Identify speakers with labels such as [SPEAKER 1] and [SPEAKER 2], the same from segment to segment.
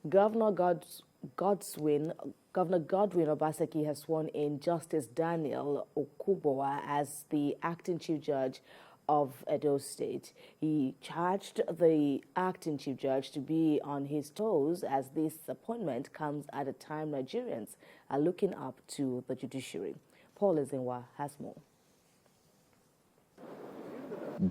[SPEAKER 1] Governor Godwin Obaseki has sworn in Justice Daniel Okwugbowa as the acting chief judge of Edo State. He charged the acting chief judge to be on his toes as this appointment comes at a time Nigerians are looking up to the judiciary. Paul Ezenwa has more.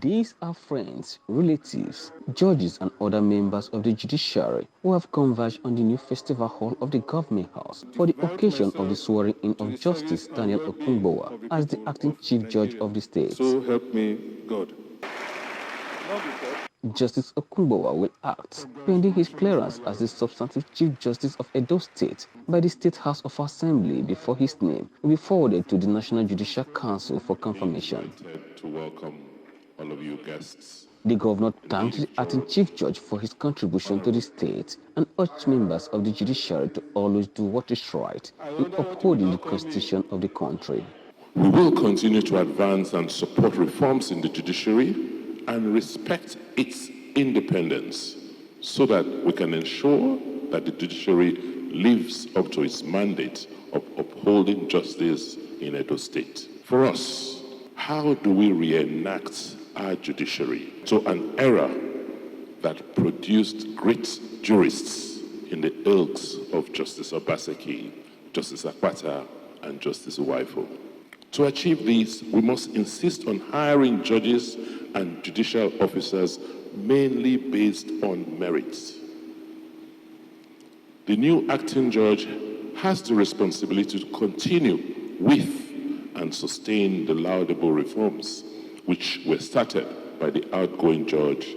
[SPEAKER 2] These are friends, relatives, judges and other members of the judiciary who have converged on the new festival hall of the government house for the occasion of the swearing-in of Justice Daniel Okwugbowa as the acting chief judge of the state.
[SPEAKER 3] So help me God.
[SPEAKER 2] Justice Okwugbowa will act pending his clearance as the substantive Chief Justice of Edo State by the State House of Assembly before his name will be forwarded to the National Judicial Council for confirmation.
[SPEAKER 3] To welcome all of you guests.
[SPEAKER 2] The governor thanked the acting chief judge for his contribution to the state and urged members of the judiciary to always do what is right in upholding the constitution of the country.
[SPEAKER 3] We will continue to advance and support reforms in the judiciary and respect its independence so that we can ensure that the judiciary lives up to its mandate of upholding justice in Edo State. For us, how do we reenact our judiciary to an era that produced great jurists in the ilks of Justice Obaseki, Justice Akpata, and Justice Uwaifo? To achieve this, we must insist on hiring judges and judicial officers mainly based on merit. The new acting judge has the responsibility to continue with and sustain the laudable reforms which were started by the outgoing judge,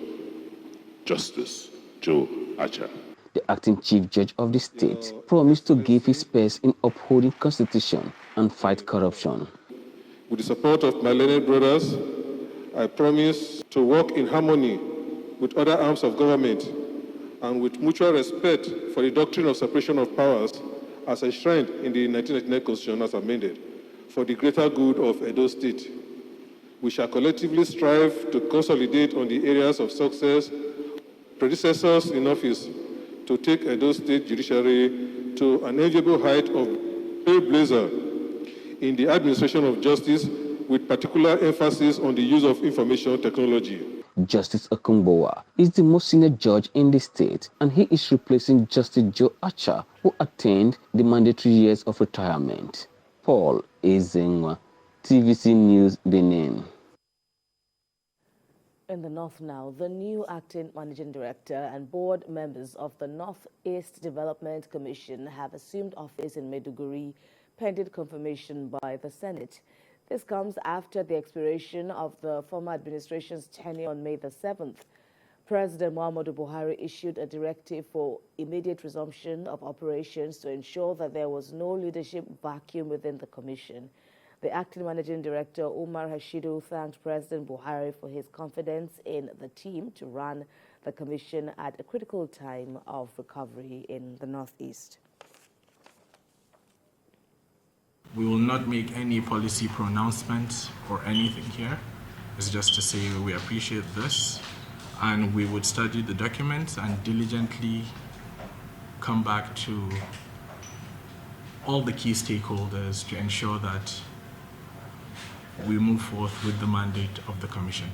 [SPEAKER 3] Justice Joe Acha.
[SPEAKER 2] The acting chief judge of the state promised to give his best in upholding constitution and fight corruption.
[SPEAKER 3] With the support of my learned brothers, I promise to work in harmony with other arms of government and with mutual respect for the doctrine of separation of powers as enshrined in the 1999 Constitution as amended for the greater good of Edo State. We shall collectively strive to consolidate on the areas of success predecessors in office to take Edo State judiciary to an enviable height of trailblazer in the administration of justice, with particular emphasis on the use of information technology.
[SPEAKER 2] Justice Okwugbowa is the most senior judge in the state, and he is replacing Justice Joe Acha, who attained the mandatory years of retirement. Paul Ezenwa, TVC News, Benin.
[SPEAKER 1] In the North now, the new acting managing director and board members of the Northeast Development Commission have assumed office in Maiduguri, pending confirmation by the Senate. This comes after the expiration of the former administration's tenure on May the 7th. President Muhammadu Buhari issued a directive for immediate resumption of operations to ensure that there was no leadership vacuum within the commission. The acting managing director, Umar Hashidu, thanked President Buhari for his confidence in the team to run the commission at a critical time of recovery in the Northeast.
[SPEAKER 4] We will not make any policy pronouncements or anything here. It's just to say we appreciate this, and we would study the documents and diligently come back to all the key stakeholders to ensure that we move forth with the mandate of the Commission.